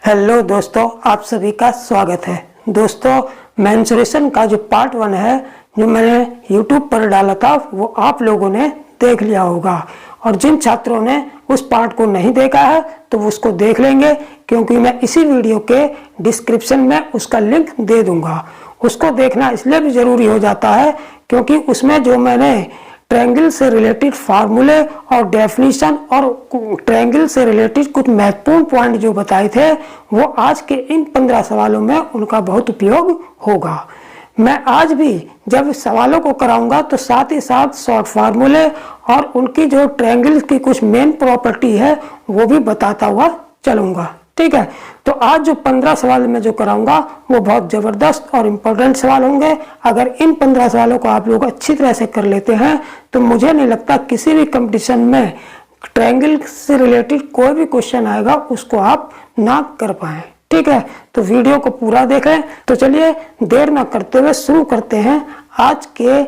Hello दोस्तों, आप सभी का स्वागत है। दोस्तों, मेंसुरेशन का जो पार्ट 1 है जो मैंने यूट्यूब पर डाला था वो आप लोगों ने देख लिया होगा, और जिन छात्रों ने उस पार्ट को नहीं देखा है तो वो उसको देख लेंगे, क्योंकि मैं इसी वीडियो के डिस्क्रिप्शन में उसका लिंक दे दूंगा। उसको देखना इसलिए भी ज़रूरी हो जाता है क्योंकि उसमें जो मैंने ट्रायंगल से रिलेटेड फार्मूले और डेफिनेशन और ट्रायंगल से रिलेटेड कुछ महत्वपूर्ण पॉइंट जो बताए थे वो आज के इन 15 सवालों में उनका बहुत उपयोग होगा। मैं आज भी जब सवालों को कराऊंगा तो साथ ही साथ शॉर्ट फार्मूले और उनकी जो ट्रायंगल की कुछ मेन प्रॉपर्टी है वो भी बताता हुआ चलूंगा। ठीक है, तो आज जो 15 सवाल मैं जो कराऊंगा वो बहुत ज़बरदस्त और इम्पोर्टेंट सवाल होंगे। अगर इन 15 सवालों को आप लोग अच्छी तरह से कर लेते हैं तो मुझे नहीं लगता किसी भी कंपटीशन में ट्रायंगल से रिलेटेड कोई भी क्वेश्चन आएगा उसको आप ना कर पाए। ठीक है, तो वीडियो को पूरा देखें। तो चलिए देर ना करते हुए शुरू करते हैं आज के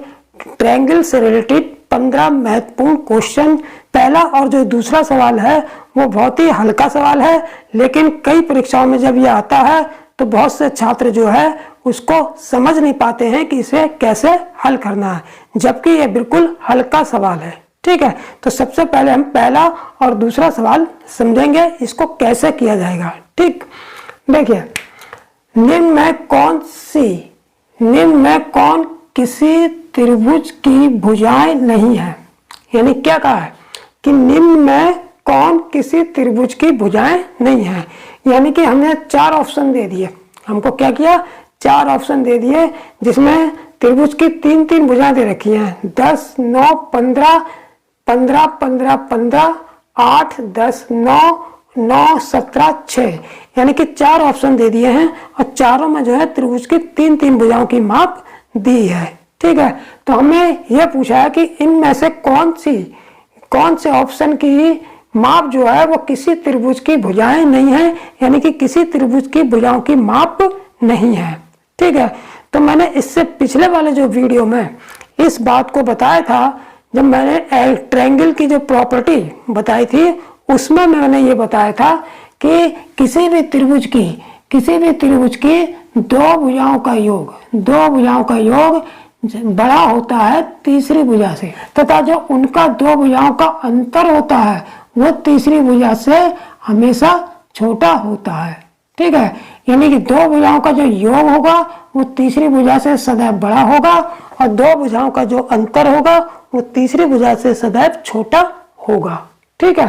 ट्रायंगल से रिलेटेड 15 महत्वपूर्ण क्वेश्चन। पहला और जो दूसरा सवाल है वो बहुत ही हल्का सवाल है, लेकिन कई परीक्षाओं में जब ये आता है तो बहुत से छात्र जो है उसको समझ नहीं पाते हैं कि इसे कैसे हल करना है, जबकि ये बिल्कुल हल्का सवाल है। ठीक है, तो सबसे पहले हम पहला और दूसरा सवाल समझेंगे, इसको कैसे किया जाएगा। ठीक, देखिए, निम्न में कौन किसी त्रिभुज की भुजाएं नहीं है। यानी क्या कहा है कि निम्न में कौन किसी त्रिभुज की भुजाएं नहीं है। यानी कि हमने 4 ऑप्शन दे दिए। हमको क्या किया, 4 ऑप्शन दे दिए जिसमें त्रिभुज की 3 भुजाएं दे रखी हैं, 10, 9, 15, 15, 15, 15, 8, 10, 9, 9, 17, 6। यानी कि 4 ऑप्शन दे दिए हैं और चारों में जो है त्रिभुज की 3 भुजाओं की माप दी है। ठीक है, तो हमें यह पूछा है कि इनमें से कौन से ऑप्शन की माप जो है वो किसी त्रिभुज की भुजाएं नहीं है, यानी कि किसी त्रिभुज की भुजाओं की माप नहीं है। ठीक है, तो मैंने इससे पिछले वाले जो वीडियो में इस बात को बताया था, जब मैंने ट्रायंगल की जो प्रॉपर्टी बताई थी उसमें मैंने ये बताया था कि किसी भी त्रिभुज की 2 भुजाओं का योग बड़ा होता है तीसरी भुजा से, तथा जो उनका 2 भुजाओं का अंतर होता है वो तीसरी भुजा से हमेशा छोटा होता है। ठीक है, यानी कि 2 भुजाओं का जो योग होगा वो तीसरी भुजा से सदैव बड़ा होगा और 2 भुजाओं का जो अंतर होगा वो तीसरी भुजा से सदैव छोटा होगा। ठीक है,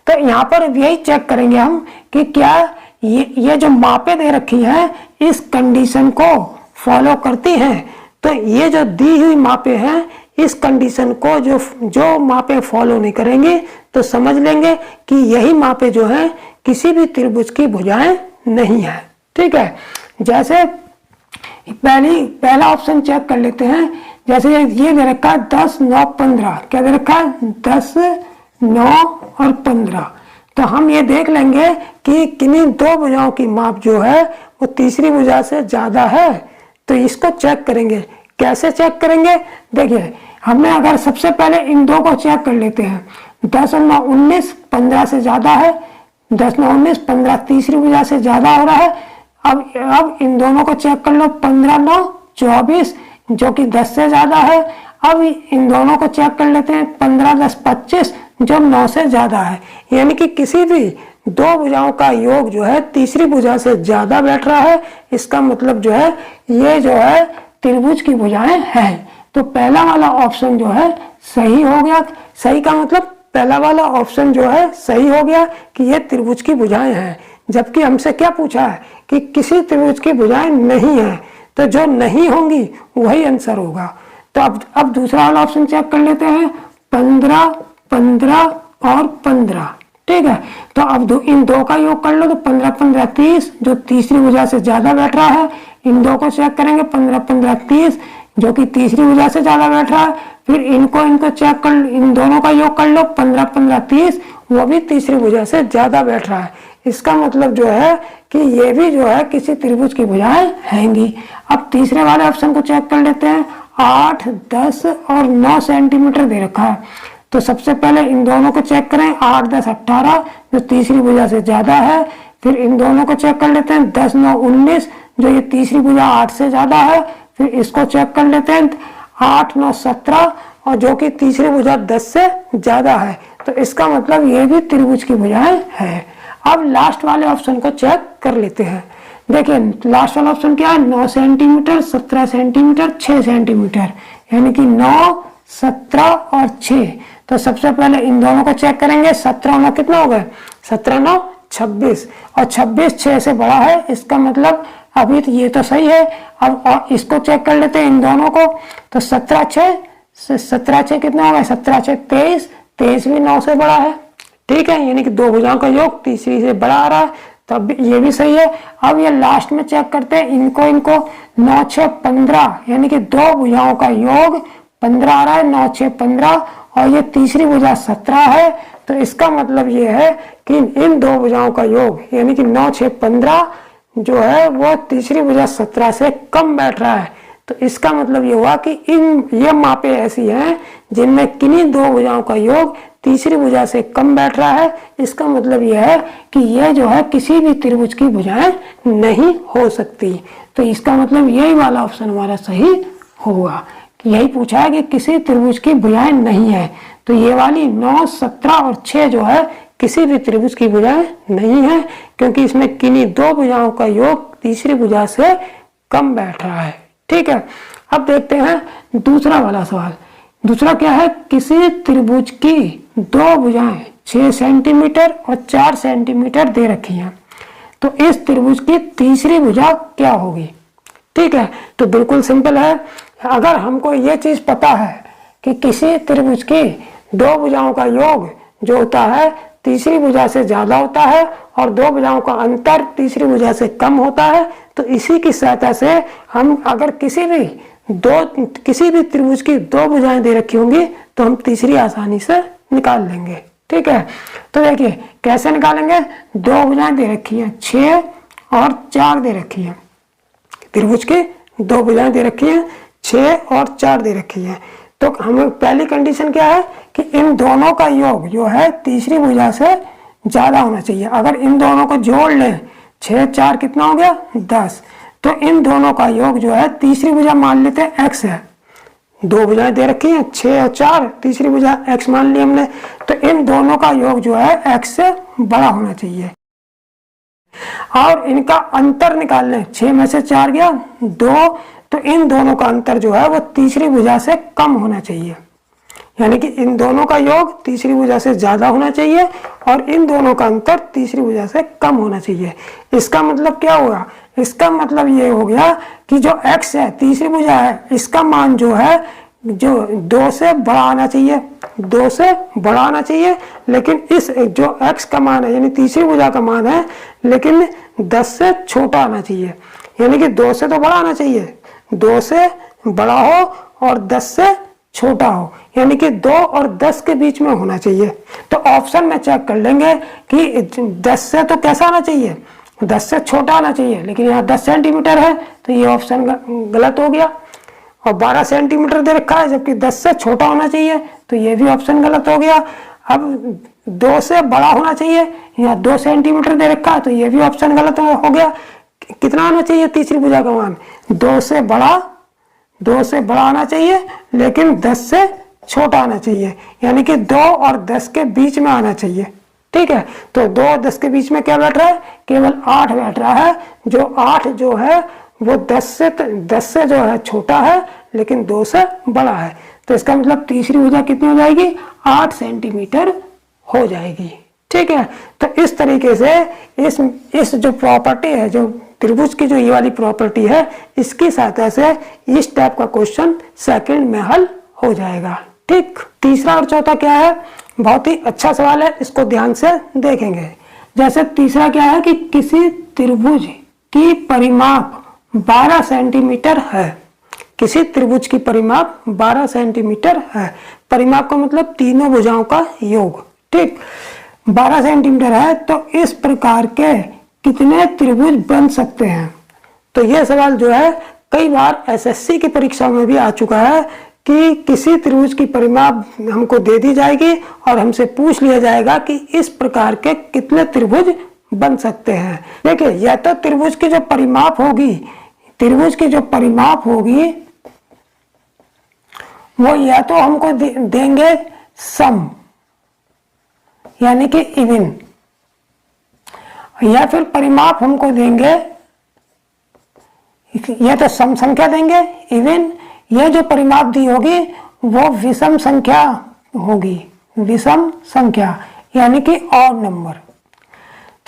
तो यहाँ पर यही चेक करेंगे हम कि क्या ये जो मापें दे रखी हैं इस कंडीशन को फॉलो करती हैं। तो ये जो दी हुई मापें हैं इस कंडीशन को जो मापें फॉलो नहीं करेंगे तो समझ लेंगे कि यही मापें जो हैं किसी भी त्रिभुज की भुजाएं नहीं है। ठीक है, जैसे पहला ऑप्शन चेक कर लेते हैं। जैसे ये दे रखा है 10, 9, 15। क्या दे रखा है, 10, 9 और 15। तो हम ये देख लेंगे कि किन्हीं 2 भुजाओं की माप जो है वो तीसरी भुजा से ज्यादा है। तो इसको चेक करेंगे। कैसे चेक करेंगे, देखिए, हमने अगर सबसे पहले इन 2 को चेक कर लेते हैं। 10 और 9, 19, 15 से ज्यादा है। 10, 9, 19, 15 तीसरी भुजा से ज्यादा हो रहा है। अब इन दोनों को चेक कर लो। 15, 9, 24 जो कि 10 से ज्यादा है। अब इन दोनों को चेक कर लेते हैं। 15, 10, 25 जो 9 से ज्यादा है। यानी कि किसी भी 2 भुजाओं का योग जो है तीसरी भुजा से ज्यादा बैठ रहा है। इसका मतलब जो है ये जो है त्रिभुज की भुजाएं हैं। तो पहला वाला ऑप्शन जो है सही हो गया। सही का मतलब पहला वाला ऑप्शन जो है सही हो गया कि ये त्रिभुज की भुजाएं हैं। जबकि हमसे क्या पूछा है कि किसी त्रिभुज की भुजाएं नहीं है, तो जो नहीं होंगी वही आंसर होगा। तो अब दूसरा वाला ऑप्शन चेक कर लेते हैं। 15, 15 और 15। ठीक है, तो अब इन 2 का योग कर लो तो 15, 15, 30 जो तीसरी भुजा से ज्यादा बैठ रहा है। इन 2 को चेक करेंगे। 15, 15, 30 जो कि तीसरी भुजा से ज्यादा बैठ रहा है। फिर इनको चेक कर, इन दोनों का योग कर लो। 15, 15, 30 वो भी तीसरी भुजा से ज्यादा बैठ रहा है। इसका मतलब जो है कि ये भी जो है किसी त्रिभुज की भुजाएं हैंगी। अब तीसरे वाले ऑप्शन को चेक कर लेते हैं। 8, 10 और 9 सेंटीमीटर दे रखा है। तो सबसे पहले इन दोनों को चेक करें। 8, 10, 18 जो तीसरी भुजा से ज्यादा है। फिर इन दोनों को चेक कर लेते हैं, 10 9 19, जो ये तीसरी भुजा 8 से ज्यादा है। फिर इसको चेक कर लेते हैं, 8 9 17, और जो कि तीसरी भुजा 10 से ज्यादा है, तो इसका मतलब ये भी त्रिभुज की भुजाएं है। अब लास्ट वाले ऑप्शन को चेक कर लेते हैं। देखिए लास्ट वाला ऑप्शन क्या है, 9 सेंटीमीटर, 17 सेंटीमीटर, 6 सेंटीमीटर, यानी कि 9 17 और 6। तो सबसे पहले इन दोनों को चेक करेंगे, 17 9 कितना हो गए, 17 9 26, और 26 6 से बड़ा है, इसका मतलब अभी तो ये तो सही है। अब और इसको चेक कर लेते हैं इन दोनों को, तो 17 6 कितना होगा, 17 6 23, 23 भी 9 से बड़ा है, ठीक है, यानी कि दो भुजाओं का योग तीसरी से बड़ा आ रहा है, तब ये भी सही है। अब ये लास्ट में चेक करते हैं इनको 9 6 15, यानी कि दो भुजाओं का योग 15 आ रहा है, 9 6 15, और ये तीसरी भुजा 17 है, तो इसका मतलब ये है कि इन दो भुजाओं का योग यानी कि 9 6 15 जो है वो तीसरी भुजा 17 से कम बैठ रहा है। तो इसका मतलब ये हुआ कि ये मापें ऐसी हैं जिनमें किन्हीं दो भुजाओं का योग तीसरी भुजा से कम बैठ रहा है। इसका मतलब यह है कि यह जो है किसी भी त्रिभुज की भुजाएं नहीं हो सकती। तो इसका मतलब यही वाला ऑप्शन हमारा सही होगा, कि यही पूछा है कि किसी त्रिभुज की भुजाएं नहीं है। तो ये वाली 9 17 और 6 जो है किसी भी त्रिभुज की भुजाएं नहीं है, क्योंकि इसमें किन्हीं दो भुजाओं का योग तीसरी भुजा से कम बैठ रहा है, ठीक है। अब देखते हैं दूसरा वाला सवाल। दूसरा क्या है, किसी त्रिभुज की दो भुजाएं 6 सेंटीमीटर और 4 सेंटीमीटर दे रखी हैं, तो इस त्रिभुज की तीसरी भुजा क्या होगी, ठीक है। तो बिल्कुल सिंपल है, अगर हमको ये चीज पता है कि किसी त्रिभुज की दो भुजाओं का योग जो होता है तीसरी भुजा से ज्यादा होता है और दो भुजाओं का अंतर तीसरी भुजा से कम होता है, तो इसी की सहायता से हम अगर किसी भी त्रिभुज की दो भुजाएं दे रखी होंगी तो हम तीसरी आसानी से निकाल लेंगे, ठीक है। तो देखिए कैसे निकालेंगे, दो भुजाएं दे रखी है 6 और 4 दे रखी है, त्रिभुज की दो भुजाएं दे रखी है 6 और 4 दे रखी है। तो हमें पहली कंडीशन क्या है कि इन दोनों का योग जो है तीसरी भुजा से ज्यादा होना चाहिए। अगर इन दोनों को जोड़ लें 6 4 कितना हो गया 10, तो इन दोनों का योग जो है तीसरी भुजा मान लेते हैं x है, दो भुजाएं दे रखी हैं 6 और 4, तीसरी भुजा x मान ली हमने, तो इन दोनों का योग जो है x से बड़ा होना चाहिए। और इनका अंतर निकाल लें, 6 में से 4 गया 2, तो इन दोनों का अंतर जो है वो तीसरी भुजा से कम होना चाहिए, यानी कि इन दोनों का योग तीसरी भुजा से ज्यादा होना चाहिए और इन दोनों का अंतर तीसरी भुजा से कम होना चाहिए। इसका मतलब क्या हुआ, इसका मतलब ये हो गया कि जो x है तीसरी भुजा है, इसका मान जो है जो 2 से बड़ा आना चाहिए, 2 से बड़ा आना चाहिए, लेकिन इस जो x का मान है यानी तीसरी भुजा का मान है लेकिन 10 से छोटा आना चाहिए, यानी कि 2 से तो बड़ा आना चाहिए, 2 से बड़ा हो और 10 से छोटा हो, यानी कि 2 और 10 के बीच में होना चाहिए। तो ऑप्शन में चेक कर लेंगे कि 10 से तो कैसा आना चाहिए, 10 से छोटा आना चाहिए, लेकिन यहाँ 10 सेंटीमीटर है तो ये ऑप्शन गलत हो गया। और 12 सेंटीमीटर दे रखा है जबकि 10 से छोटा होना चाहिए, तो ये भी ऑप्शन गलत हो गया। अब 2 से बड़ा होना चाहिए, यहाँ 2 सेंटीमीटर दे रखा है तो ये भी ऑप्शन गलत हो गया। कितना आना चाहिए तीसरी भुजा का मान, 2 से बड़ा आना चाहिए लेकिन 10 से छोटा आना चाहिए, यानी कि 2 और 10 के बीच में आना चाहिए, ठीक है। तो 2 और 10 के बीच में क्या बैठ रहा है, केवल 8 बैठ रहा है, जो 8 जो है वो 10 से जो है छोटा है लेकिन 2 से बड़ा है। तो इसका मतलब तीसरी भुजा कितनी हो जाएगी, 8 सेंटीमीटर हो जाएगी, ठीक है। तो इस तरीके से इस जो प्रॉपर्टी है, जो त्रिभुज की जो ये वाली प्रॉपर्टी है, इसकी सहायता से इस टाइप का क्वेश्चन सेकंड में हल हो जाएगा, ठीक। तीसरा और चौथा क्या है, बहुत ही अच्छा सवाल है, इसको ध्यान से देखेंगे। जैसे तीसरा क्या है कि किसी त्रिभुज की परिमाप 12 सेंटीमीटर है, किसी त्रिभुज की परिमाप 12 सेंटीमीटर है, परिमाप का मतलब तीनों भुजाओं का योग, ठीक। 12 सेंटीमीटर है तो इस प्रकार के कितने त्रिभुज बन सकते हैं। तो यह सवाल जो है कई बार एसएससी की परीक्षा में भी आ चुका है कि किसी त्रिभुज की परिमाप हमको दे दी जाएगी और हमसे पूछ लिया जाएगा कि इस प्रकार के कितने त्रिभुज बन सकते हैं। देखिए, या तो त्रिभुज की जो परिमाप होगी, त्रिभुज की जो परिमाप होगी वो या तो हमको देंगे सम यानी कि इवन, या फिर परिमाप हमको देंगे या तो सम संख्या देंगे इवन, यह जो परिमाप दी होगी वो विषम संख्या होगी, विषम संख्या यानी कि ऑड नंबर।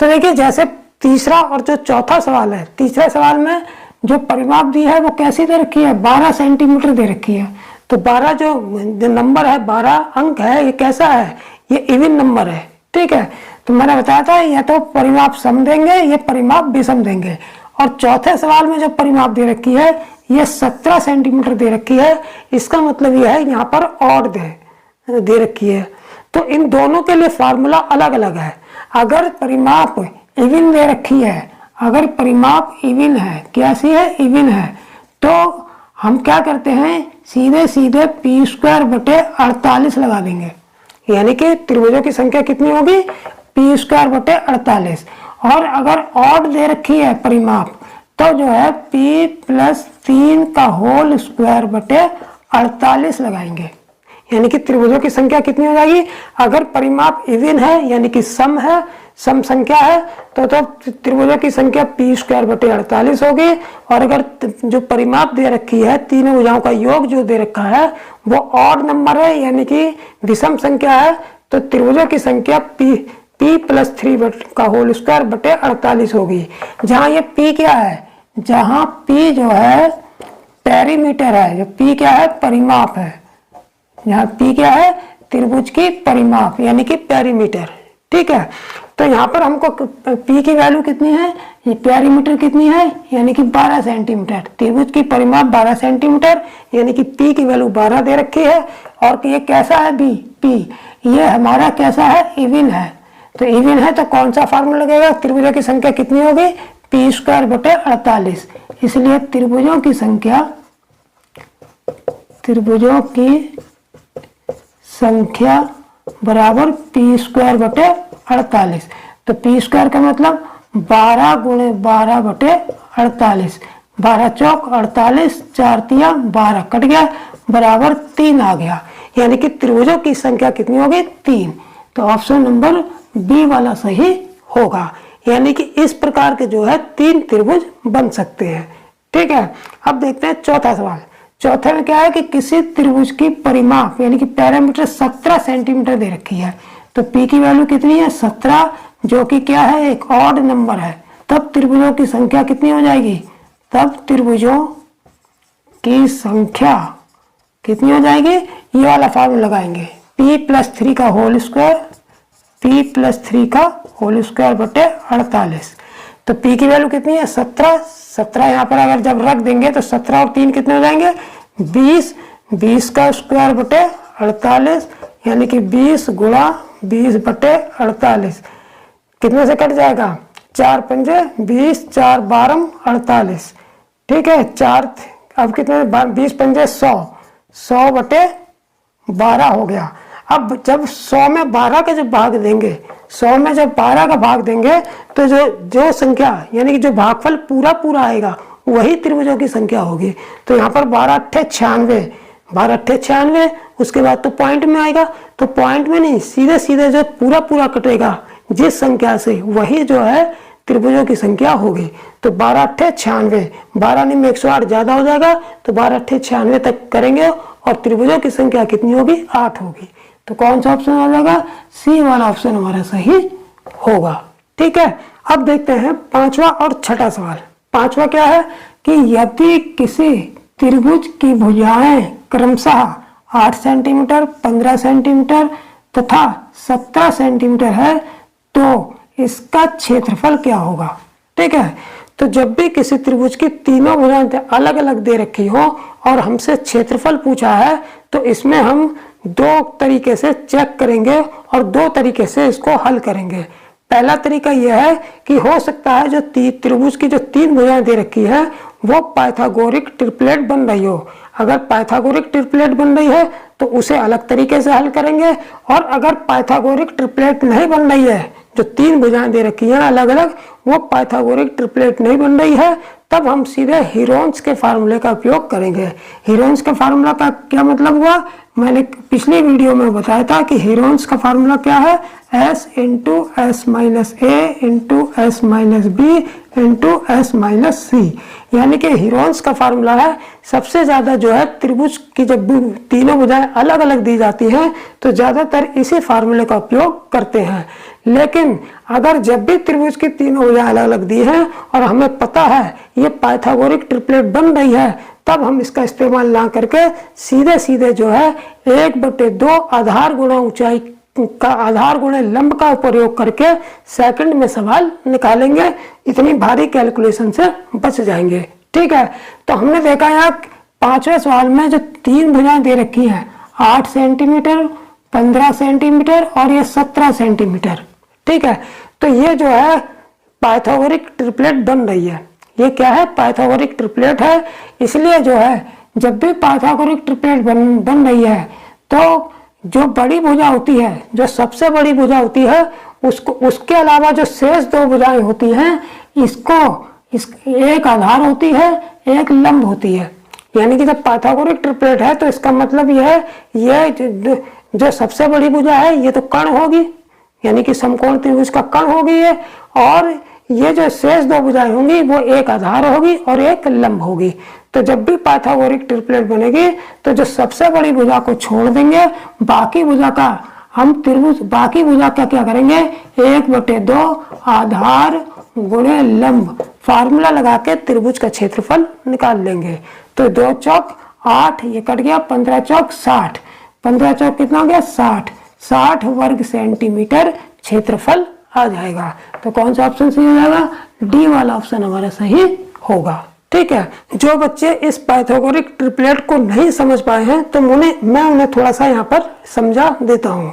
तो देखिए, जैसे तीसरा और जो चौथा सवाल है, तीसरे सवाल में जो परिमाप दी है वो कैसी दे रखी है, 12 सेंटीमीटर दे रखी है। तो 12 जो नंबर है, 12 अंक है, ये कैसा है, ये इवन नंबर है। ठीक है, तो मैंने बताया था या तो परिमाप सम देंगे या परिमाप विषम देंगे। और चौथे सवाल में जो परिमाप दे रखी है ये 17 सेंटीमीटर दे रखी है। इसका मतलब यह है यहाँ पर ऑड दे रखी है। तो इन दोनों के लिए फॉर्मूला अलग अलग है। अगर परिमाप इवन दे रखी है, अगर परिमाप इवन है, कैसी है, इवन है, तो हम क्या करते हैं, सीधे सीधे पी स्क्वायर बटे 48 लगा देंगे। यानी कि त्रिभुजों की संख्या कितनी होगी, पी स्क्वायर बटे 48। और अगर ऑड दे रखी है परिमाप, तो जो है p प्लस 3 का होल स्क्वायर बटे 48 लगाएंगे। यानी कि त्रिभुजों की संख्या कितनी हो जाएगी, अगर परिमाप इवन है यानी कि सम है, सम संख्या है, तो त्रिभुजों की संख्या p स्क्वायर बटे 48 होगी। और अगर जो परिमाप दे रखी है, तीनों भुजाओं का योग जो दे रखा है वो ऑड नंबर है यानी कि विषम संख्या है, तो त्रिभुजों की संख्या p प्लस 3 का होल स्क्वायर बटे 48 होगी। जहां ये p क्या है, जहां p जो है पेरीमीटर है, जो p क्या है, परिमाप है। यहाँ p क्या है, त्रिभुज की परिमाप यानी कि पेरीमीटर। ठीक है, तो यहाँ पर हमको p की वैल्यू कितनी है, ये पेरीमीटर कितनी है, यानी कि 12 सेंटीमीटर। त्रिभुज की परिमाप 12 सेंटीमीटर यानी कि p की वैल्यू 12 दे रखी है। और ये कैसा है, p ये हमारा कैसा है, इवन है। तो इवन है तो कौन सा फार्मूला लगेगा, त्रिभुजों की संख्या कितनी होगी, पी स्क्वायर बटे 48। इसलिए त्रिभुजों की संख्या बराबर पी स्क्वायर बटे 48। तो पी स्क्वायर का मतलब 12 गुणे 12 बटे 48, 12 चौक 48, 4 तिया 12 कट गया, बराबर 3 आ गया। यानी कि त्रिभुजों की संख्या कितनी होगी, 3। तो ऑप्शन नंबर बी वाला सही होगा। यानी कि इस प्रकार के जो है 3 त्रिभुज बन सकते हैं। ठीक है, अब देखते हैं चौथा सवाल। चौथे में क्या है कि किसी त्रिभुज की परिमाप यानी कि पैरामीटर 17 सेंटीमीटर दे रखी है। तो p की वैल्यू कितनी है, 17, जो कि क्या है, एक ऑड नंबर है। तब त्रिभुजों की संख्या कितनी हो जाएगी, तब त्रिभुजों की संख्या कितनी हो जाएगी, ये वाला फॉर्मूला लगाएंगे, p प्लस 3 का होल स्क्वायर, p प्लस 3 का होल स्क्वायर बटे 48। तो p की वैल्यू कितनी है, 17 यहाँ पर अगर जब रख देंगे तो 17 और 3 कितने हो जाएंगे, 20 का स्क्वायर बटे 48 यानी कि 20 गुणा 20 बटे 48 कितने से कट जाएगा, 4 पंजे 20, 4 12 48। ठीक है, 4 अब कितने, 20 पंजे 100 बटे 12 हो गया। अब जब 100 में 12 का जब भाग देंगे, 100 में जब 12 का भाग देंगे तो जो संख्या यानी कि जो भागफल पूरा आएगा वही त्रिभुजों की संख्या होगी। तो यहाँ पर 12 अट्ठे 96, उसके बाद तो पॉइंट में आएगा। तो पॉइंट में नहीं, सीधे सीधे जो पूरा कटेगा जिस संख्या से, वही जो है त्रिभुजों की संख्या होगी। तो 12 अट्ठे 96, 12 में 108 ज्यादा हो जाएगा, तो 12 अट्ठे 96 तक करेंगे और त्रिभुजों की संख्या कितनी होगी, 8 होगी। तो कौन सा ऑप्शन हो जाएगा, सी वाला ऑप्शन हमारा सही होगा। ठीक है, अब देखते हैं पांचवा और छठा सवाल। पांचवा क्या है कि यदि किसी त्रिभुज की भुजाएं क्रमशः 8 सेंटीमीटर, 15 सेंटीमीटर तथा 17 सेंटीमीटर है तो इसका क्षेत्रफल क्या होगा। ठीक है, तो जब भी किसी त्रिभुज की तीनों भुजाएं अलग अलग दे रखी हो और हमसे क्षेत्रफल पूछा है, तो इसमें हम 2 तरीके से चेक करेंगे और 2 तरीके से इसको हल करेंगे। पहला तरीका यह है कि हो सकता है जो त्रिभुज की जो 3 भुजाएं दे रखी है वो पाइथागोरिक ट्रिपलेट बन रही हो। अगर पाइथागोरिक ट्रिपलेट बन रही है तो उसे अलग तरीके से हल करेंगे, और अगर पाइथागोरिक ट्रिपलेट नहीं बन रही है जो 3 भुजाएं दे रखी हैं अलग अलग, वो पाइथागोरिक ट्रिपलेट नहीं बन रही है, तब हम सीधे हीरोन्स के फार्मूले का उपयोग करेंगे। हीरोन्स के फार्मूला का क्या मतलब हुआ, मैंने पिछली वीडियो में बताया था कि हीरोन्स का फार्मूला क्या है, s into S minus A into S minus B into S minus C. यानी कि हीरोन्स का फार्मूला है, सबसे ज्यादा जो है त्रिभुज की जब तीनों भुजाएं अलग अलग दी जाती हैं तो ज्यादातर इसी फार्मूले का उपयोग करते हैं। लेकिन अगर जब भी त्रिभुज की तीनों भुजाएं अलग अलग दी हैं और हमें पता है ये पाइथागोरिक ट्रिपलेट बन रही है, तब हम इसका इस्तेमाल ना करके सीधे सीधे जो है 1/2 आधार गुणा ऊंचाई का आधार गुणे लंब का प्रयोग करके सेकंड में सवाल निकालेंगे। इतनी भारी कैलकुलेशन से बच जाएंगे। ठीक है, तो हमने देखा यहाँ 5वें सवाल में जो 3 भुजाएं दे रखी हैं 8 सेंटीमीटर, 15 सेंटीमीटर और ये 17 सेंटीमीटर। ठीक है, तो ये जो है पाइथागोरिक ट्रिपलेट बन रही है। ये क्या है, पाइथागोरिक ट्रिपलेट है। इसलिए जो है जब भी पाइथागोरिक ट्रिपलेट बन रही है तो जो बड़ी भुजा होती है, जो सबसे बड़ी भुजा होती है, उसके अलावा जो शेष 2 भुजाएं होती हैं, एक आधार होती है, एक लंब होती है। यानी कि जब पाइथागोरिक ट्रिपलेट है तो इसका मतलब यह है, ये जो सबसे बड़ी भुजा है ये तो कर्ण होगी, यानी कि समकोण त्रिभुज का कर्ण होगी ये, और ये जो शेष 2 भुजाएं होंगी वो एक आधार होगी और एक लंब होगी। तो जब भी पाइथागोरिक ट्रिपलेट बनेगी तो जो सबसे बड़ी भुजा को छोड़ देंगे, बाकी भुजा का बाकी भुजा का क्या करेंगे, 1/2 आधार गुणे लंब फार्मूला लगा के त्रिभुज का क्षेत्रफल निकाल लेंगे। तो 2 चौक 8, ये कट गया, 15 चौक 60, 15 चौक कितना हो गया 60 वर्ग सेंटीमीटर क्षेत्रफल आ जाएगा। तो कौन सा ऑप्शन सही हो जाएगा, डी वाला ऑप्शन हमारा सही होगा। ठीक है, जो बच्चे इस पाइथागोरिक ट्रिपलेट को नहीं समझ पाए हैं तो मैं उन्हें थोड़ा सा यहाँ पर समझा देता हूँ।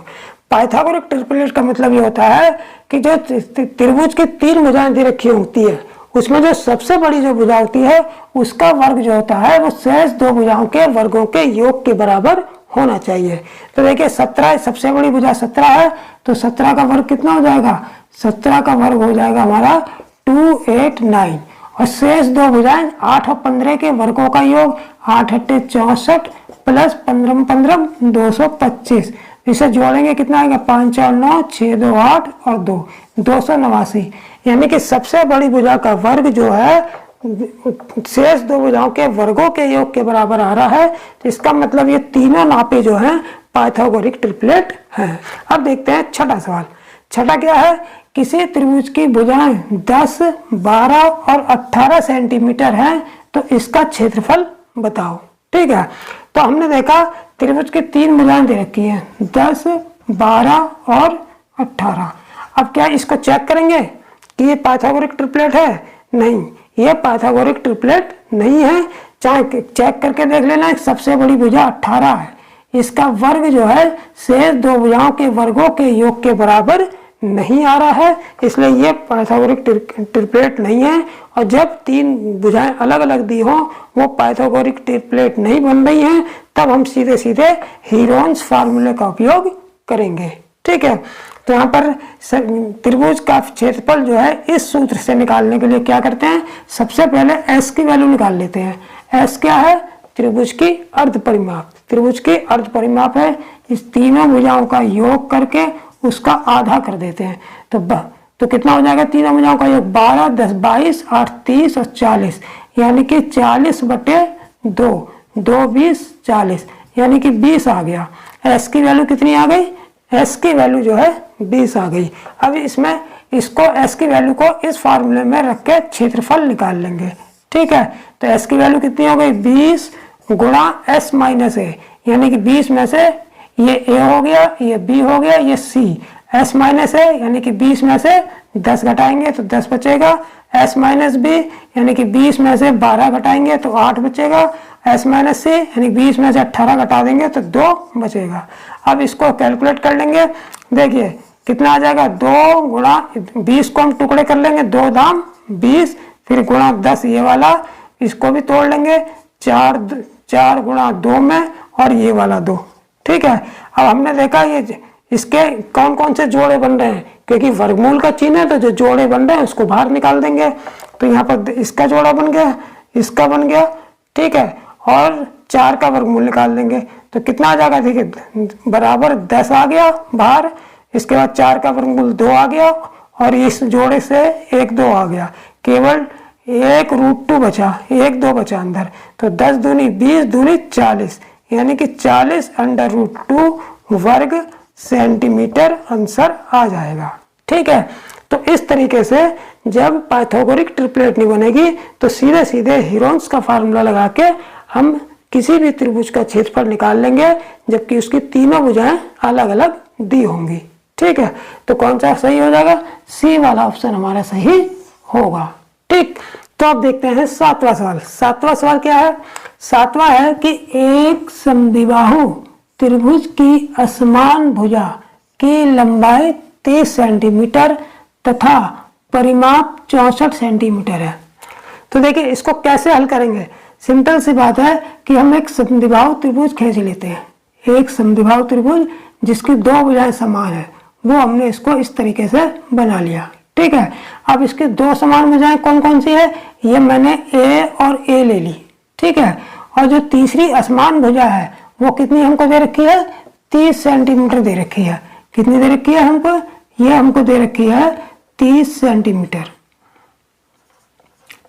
पाइथागोरिक ट्रिपलेट का मतलब ये होता है कि जो त्रिभुज की 3 भुजाएं दे रखी होती है, उसमें जो सबसे बड़ी जो भुजा होती है उसका वर्ग जो होता है वो शेष 2 भुजाओं के वर्गों के योग के बराबर होना चाहिए। तो देखिए 17 सबसे बड़ी भुजा 17 है, तो 17 का वर्ग कितना हो जाएगा, 17 का वर्ग हो जाएगा हमारा 289, और शेष 2 भुजाएं 8 और 15 के वर्गों का योग 8 × 64 प्लस 15 15 225। इसे जोड़ेंगे कितना आएगा, 5 4 9 6 2 8 और 2 289। यानी कि सबसे बड़ी भुजा का वर्ग जो है शेष 2 भुजाओं के वर्गों के योग के बराबर आ रहा है। तो इसका मतलब ये तीनों नापे जो हैं पाइथागोरिक ट्रिपलेट हैं। अब देखते हैं छठा सवाल। छठा क्या है, किसी त्रिभुज की भुजाएं 10, 12 और 18 सेंटीमीटर हैं, तो इसका क्षेत्रफल बताओ। ठीक है, तो हमने देखा त्रिभुज की 3 भुजाएं दे रखी हैं 10, 12 और 18। अब क्या इसको चेक करेंगे कि ये पाइथागोरिक ट्रिपलेट है? नहीं, ये पाइथागोरिक ट्रिपलेट नहीं है। चाहे चेक करके देख लेना, सबसे बड़ी भुजा 18 है, इसका वर्ग जो है शेष 2 भुजाओं के वर्गों के योग के बराबर नहीं आ रहा है, इसलिए ये पाइथागोरिक ट्रिपलेट नहीं है। और जब 3 भुजाएं अलग अलग दी हो वो पाइथागोरिक ट्रिपलेट नहीं बन रही हैं, तब हम सीधे सीधे हीरोन्स फार्मूले का उपयोग करेंगे। ठीक है, तो यहाँ पर त्रिभुज का क्षेत्रफल जो है इस सूत्र से निकालने के लिए क्या करते हैं, सबसे पहले s की वैल्यू निकाल लेते हैं। s क्या है, त्रिभुज की अर्ध परिमाप। त्रिभुज की अर्ध परिमाप है, इस तीनों भुजाओं का योग करके उसका आधा कर देते हैं। तो कितना हो जाएगा, तीनों भुजाओं का योग 12 10 22 8 30 और 40, यानी कि 40/2 2 20 40, यानी कि 20 आ गया। s की वैल्यू कितनी आ गई, s की वैल्यू जो है 20 आ गई। अब इसको s की वैल्यू को इस फार्मूले में रख के क्षेत्रफल निकाल लेंगे। ठीक है, तो s की वैल्यू कितनी हो गई, 20 गुणा s माइनस ए, यानी कि 20 में से ये a हो गया, ये b हो गया, ये c, s माइनस ए यानी कि 20 में से 10 घटाएंगे तो 10 बचेगा, s माइनस b यानी कि 20 में से 12 घटाएंगे तो 8 बचेगा, s माइनस c यानी 20 में से 18 घटा देंगे तो 2 बचेगा। अब इसको कैलकुलेट कर लेंगे, देखिए कितना आ जाएगा, 2 गुणा 20 को हम टुकड़े कर लेंगे, 2 दाम 20, फिर गुणा 10 ये वाला, इसको भी तोड़ लेंगे, 4 गुणा 2 में और ये वाला 2। ठीक है, अब हमने देखा ये इसके कौन कौन से जोड़े बन रहे हैं, क्योंकि वर्गमूल का चिन्ह है तो जो जोड़े बन रहे हैं उसको बाहर निकाल देंगे। तो यहाँ पर इसका जोड़ा बन गया, इसका बन गया, ठीक है, और 4 का वर्गमूल निकाल देंगे तो कितना आ जाएगा, देखिए बराबर 10 आ गया बाहर, इसके बाद 4 का वर्गमूल 2 आ गया और इस जोड़े से 1 2 आ गया, केवल 1 √2 बचा, 1 2 बचा अंदर। तो 10 दूनी 20 दूनी 40, यानी कि 40 √2 वर्ग सेंटीमीटर आंसर आ जाएगा। ठीक है, तो इस तरीके से जब पाइथागोरिक ट्रिपलेट नहीं बनेगी तो सीधे सीधे हीरोन्स का फार्मूला लगा के हम किसी भी त्रिभुज का क्षेत्रफल निकाल लेंगे, जबकि उसकी तीनों भुजाएं अलग अलग दी होंगी। ठीक है, तो कौन सा सही हो जाएगा, सी वाला ऑप्शन हमारा सही होगा। ठीक, तो अब देखते हैं 7वां सवाल। 7वां सवाल क्या है, 7वां है कि एक समद्विबाहु त्रिभुज की असमान भुजा की लंबाई 30 सेंटीमीटर तथा परिमाप 64 सेंटीमीटर है। तो देखिए इसको कैसे हल करेंगे, सिंपल सी बात है कि हम एक समद्विबाहु त्रिभुज खींच लेते हैं। एक समद्विबाहु त्रिभुज जिसकी 2 भुजाएं समान है, वो हमने इसको इस तरीके से बना लिया। ठीक है, अब इसकी 2 समान भुजाएं कौन कौन सी है, ये मैंने ए और ए ले ली। ठीक है, और जो तीसरी असमान भुजा है वो कितनी हमको दे रखी है, 30 सेंटीमीटर दे रखी है। कितनी दे रखी है हमको, ये हमको दे रखी है 30 सेंटीमीटर,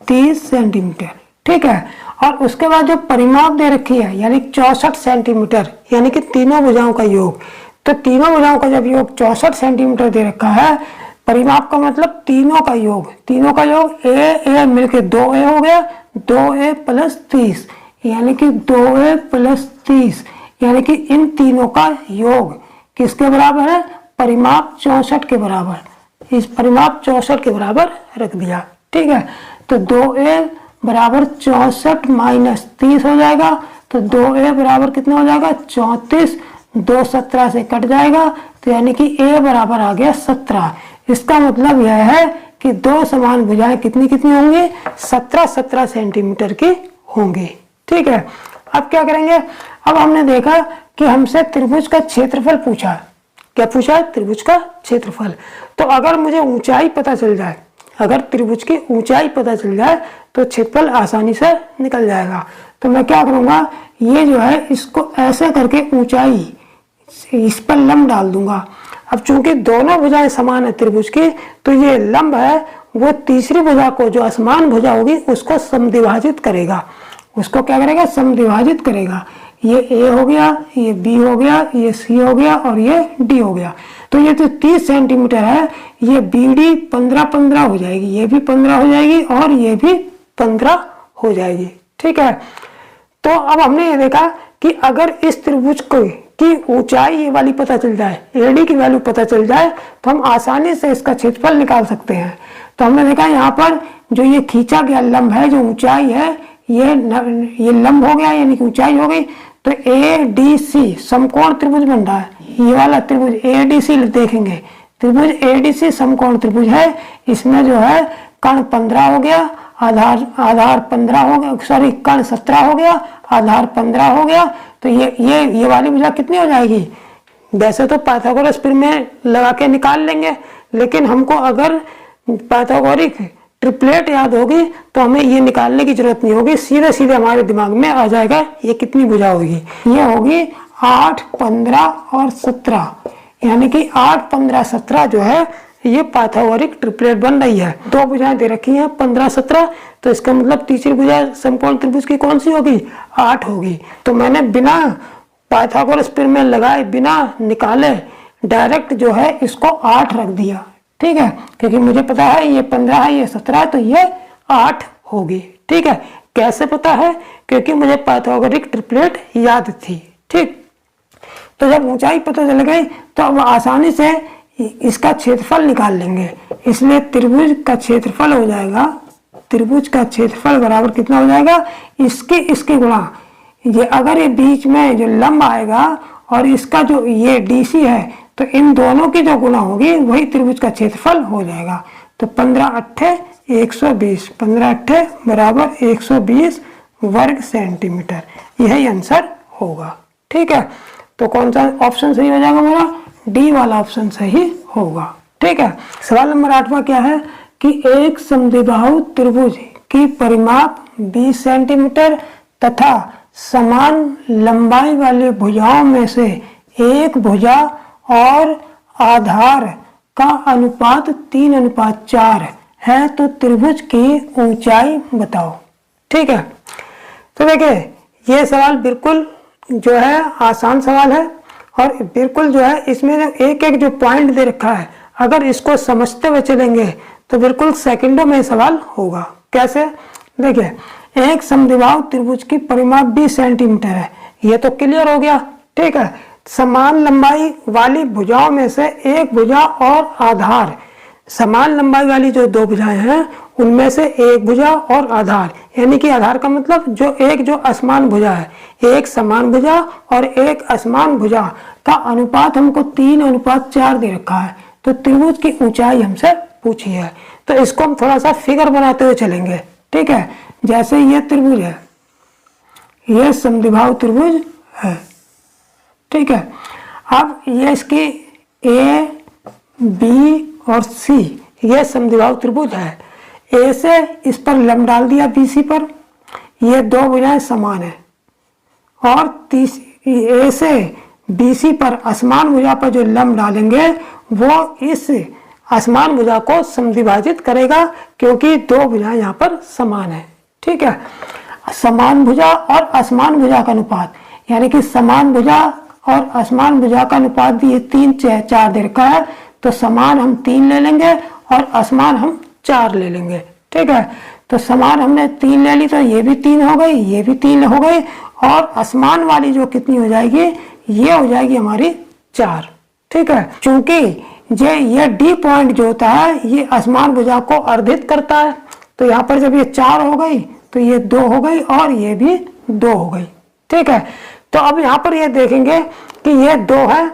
30 सेंटीमीटर। ठीक है, और उसके बाद जो परिमाप दे रखी है यानी 64 सेंटीमीटर, यानी कि तीनों भुजाओं का योग। तो तीनों भुजाओं का जब योग 64 सेंटीमीटर दे रखा है, परिमाप का मतलब तीनों का योग, तीनों का योग ए मिलके 2a हो गया, 2a + 30, यानी कि 2a + 30, यानी कि इन तीनों का योग किसके बराबर है, परिमाप 64 के बराबर। इस परिमाप 64 के बराबर रख दिया। ठीक है, तो 2a बराबर 64 - 30 हो जाएगा। तो 2a बराबर कितना हो जाएगा, 34, 2 17 से कट जाएगा, तो यानी कि a बराबर आ गया 17। इसका मतलब यह है कि 2 समान भुजाएं कितनी कितनी होंगी, 17 सेंटीमीटर की होंगी। ठीक है, अब क्या करेंगे, अब हमने देखा कि हमसे त्रिभुज का क्षेत्रफल पूछा। क्या पूछा, त्रिभुज का क्षेत्रफल। तो अगर मुझे ऊंचाई पता चल जाए, अगर त्रिभुज की ऊंचाई पता चल जाए तो क्षेत्रफल आसानी से निकल जाएगा। तो मैं क्या करूंगा, ये जो है इसको ऐसे करके ऊंचाई इस पर लंब डाल दूंगा। अब चूंकि दोनों भुजाएं समान है त्रिभुज की, तो ये लंब है वो तीसरी भुजा को, जो असमान भुजा होगी, उसको समद्विभाजित करेगा। उसको क्या करेगा, समद्विभाजित करेगा। ये ए हो गया, ये बी हो गया, ये सी हो गया और ये डी हो गया। तो ये जो 30 सेंटीमीटर है, ये बी डी 15 हो जाएगी, ये भी 15 हो जाएगी और ये भी 15 हो जाएगी। ठीक है, तो अब हमने ये देखा कि अगर इस त्रिभुज की ऊंचाई ये वाली पता चल जाए, एडी की वैल्यू पता चल जाए, तो हम आसानी से इसका क्षेत्रफल निकाल सकते हैं। तो हमने देखा यहाँ पर जो ये खींचा गया लंब है, जो ऊंचाई है, ये लंब हो गया यानी कि ऊंचाई हो गई। तो ADC समकोण त्रिभुज बन रहा है, ये वाला त्रिभुज ADC देखेंगे, त्रिभुज ADC समकोण त्रिभुज है। इसमें जो है कर्ण 15 हो गया, आधार 15 हो गया, सॉरी कर्ण 17 हो गया, आधार 15 हो गया। तो ये वाली भुजा कितनी हो जाएगी, वैसे तो पाइथागोरस प्रमेय लगा के निकाल लेंगे, लेकिन हमको अगर पाइथागोरिक ट्रिपलेट याद होगी तो हमें ये निकालने की जरूरत नहीं होगी, सीधे सीधे हमारे दिमाग में आ जाएगा ये कितनी भुजा होगी। ये होगी 8 15 और 17, यानी कि 8 15 17 जो है ये पाइथागोरिक ट्रिपलेट बन रही है। 2 भुजाएं दे रखी हैं 15 17, तो इसका मतलब तीसरी भुजा समकोण त्रिभुज की कौन सी होगी, 8 होगी। तो मैंने बिना पाइथागोरस प्रमेय लगाए, बिना निकाले डायरेक्ट जो है इसको 8 रख दिया। ठीक है, क्योंकि मुझे पता है ये 15 है, ये 17 है, तो ये 8 होगी। ठीक है, कैसे पता है, क्योंकि मुझे पाइथागोरिक ट्रिपलेट याद थी। ठीक, तो जब ऊंचाई पता चल गई तो अब आसानी से इसका क्षेत्रफल निकाल लेंगे। इसलिए त्रिभुज का क्षेत्रफल हो जाएगा, त्रिभुज का क्षेत्रफल बराबर कितना हो जाएगा, इसके गुणा, ये अगर ये बीच में जो लंब आएगा और इसका जो ये DC है, तो इन दोनों की जो गुणा होगी वही त्रिभुज का क्षेत्रफल हो जाएगा। तो 15 8 120, 15 8 बराबर 120 वर्ग सेंटीमीटर, यही आंसर होगा। ठीक है, तो कौन सा ऑप्शन सही हो जाएगा मेरा, डी वाला ऑप्शन सही होगा। ठीक है। सवाल नंबर 8वां क्या है कि एक समद्विबाहु त्रिभुज की परिमाप 20 सेंटीमीटर तथा समान लंबाई वाली भुजाओं में से एक भुजा और आधार का अनुपात 3:4 है, तो त्रिभुज की ऊंचाई बताओ। ठीक है, तो देखिए ये सवाल बिल्कुल जो है आसान सवाल है और बिल्कुल जो है इसमें एक एक जो पॉइंट दे रखा है, अगर इसको समझते हुए चलेंगे तो बिल्कुल सेकंडों में सवाल होगा। कैसे? देखिए, एक समद्विबाहु त्रिभुज की परिमाप 20 सेंटीमीटर है, ये तो क्लियर हो गया। ठीक है, समान लंबाई वाली भुजाओं में से एक भुजा और आधार, समान लंबाई वाली जो दो भुजाएं हैं उनमें से एक भुजा और आधार, यानी कि आधार का मतलब जो असमान भुजा है, एक समान भुजा और एक असमान भुजा का अनुपात हमको 3:4 दे रखा है, तो त्रिभुज की ऊंचाई हमसे पूछी है। तो इसको हम थोड़ा सा फिगर बनाते हुए चलेंगे। ठीक है, जैसे ये त्रिभुज है, ये समद्विबाहु त्रिभुज है। ठीक है, अब ये इसकी ए बी और सी ये समद्विबाहु त्रिभुज है। ए से इस पर लंब डाल दिया बीसी पर, ये दो भुजाएं समान है, और ए से बीसी पर असमान भुजा पर जो लंब डालेंगे वो इस असमान भुजा को समद्विभाजित करेगा, क्योंकि दो भुजाएं यहाँ पर समान है। ठीक है, समान भुजा और असमान भुजा का अनुपात, यानी कि समान भुजा और असमान भुजा का अनुपात भी ये 3:4 दे रखा है, तो समान हम 3 ले लेंगे और असमान हम 4 ले लेंगे। ठीक है, तो समान हमने 3 ले ली, तो ये भी 3 हो गई, ये भी 3 हो गई, और असमान वाली जो कितनी हो जाएगी, ये हो जाएगी हमारी 4। ठीक है, चूंकि ये डी पॉइंट जो होता है ये असमान भुजा को अर्धित करता है, तो यहाँ पर जब ये 4 हो गई तो ये 2 हो गई और ये भी 2 हो गई। ठीक है, तो अब यहाँ पर ये देखेंगे कि ये 2 है,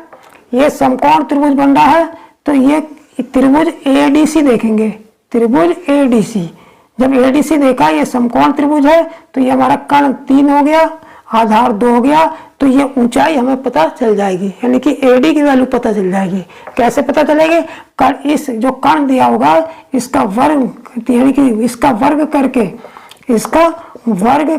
ये समकोण त्रिभुज बन रहा है, तो ये त्रिभुज एडीसी देखेंगे, त्रिभुज एडीसी। जब एडीसी देखा ये समकोण त्रिभुज है, तो ये हमारा कर्ण 3 हो गया, आधार 2 हो गया, तो ये ऊंचाई हमें पता चल जाएगी, यानी कि एडी की वैल्यू पता चल जाएगी। कैसे पता चलेगी? इस जो कर्ण दिया होगा इसका वर्ग, यानी कि इसका वर्ग